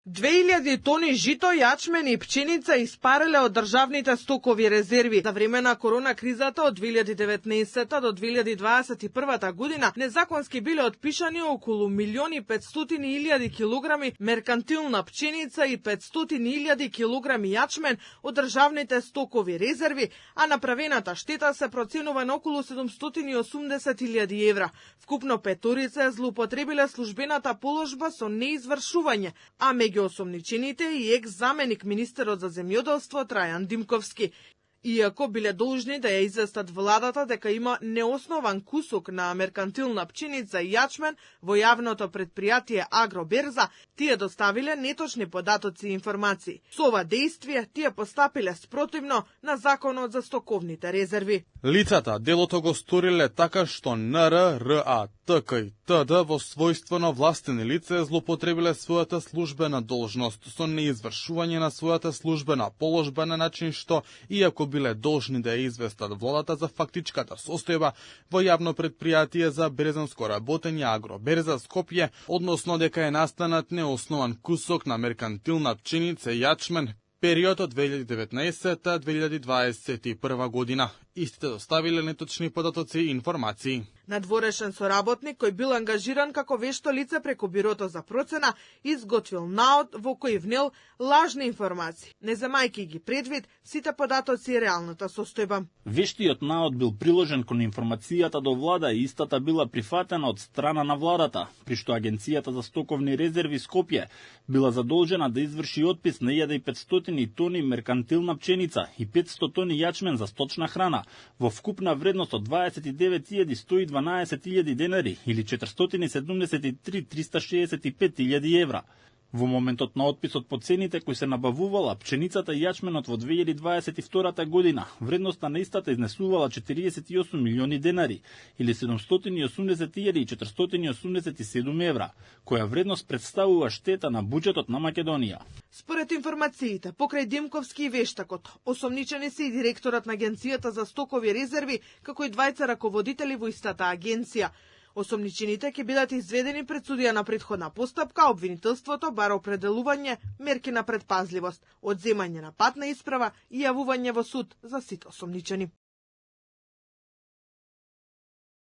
2000 тони жито, јачмен и пченица испареле од државните стокови резерви. За време на корона кризата од 2019 до 2021 година незаконски биле отпишани околу 1.500.000 килограми меркантилна пченица и 500.000 килограми јачмен од државните стокови резерви, а направената штета се проценува на околу 780.000 евра. Вкупно петорица злоупотребиле службената положба со неизвршување, а меѓу осомничените и екс-заменик министерот за земјоделство Трајан Димковски. Иако биле должни да ја известат владата дека има неоснован кусок на меркантилна пченица и јачмен во јавното предпријатие Агроберза, тие доставиле неточни податоци и информации. Со ова дејствие тие постапиле спротивно на законот за стоковните резерви. Лицата делото го сториле така што НР, РА, ТК и ТД во својство на властени лице злоупотребиле својата службена должност со неизвршување на својата службена положба на начин што, иако биле должни да ја известат владата за фактичката состојба во јавно предпријатие за брезанско работење Агроберза Скопје, односно дека е настанат неоснован кусок на меркантилна пченица и јачмен периодот 2019-2021 година. Истите доставиле неточни податоци и информации. Надворешен соработник кој бил ангажиран како вешто лице преку бирото за процена изготвил наод во кој внел лажни информации, не земајќи ги предвид сите податоци и реалната состојба. Вештиот наод бил приложен кон информацијата до влада и истата била прифатена од страна на владата, при што Агенцијата за стоковни резерви Скопје била задолжена да изврши отпис на 1500 тони меркантилна пченица и 500 тони јачмен за сточна храна во вкупна вредност од 29.112.000 денари или 473.365.000 евра. Во моментот на отписот по цените кои се набавувала пченицата и јачменот во 2022 година, вредноста на истата изнесувала 48 милиони денари или 780.487 евра, која вредност представува штета на буџетот на Македонија. Според информациите, покрај Димковски и вештакот, осомничени се и директорот на Агенцијата за стокови резерви, како и двајца раководители во истата агенција. Осомничените ќе бидат изведени пред судија на претходна постапка, обвинителството бара определување мерки на предпазливост, одземање на патна исправа и јавување во суд за сите осомничени.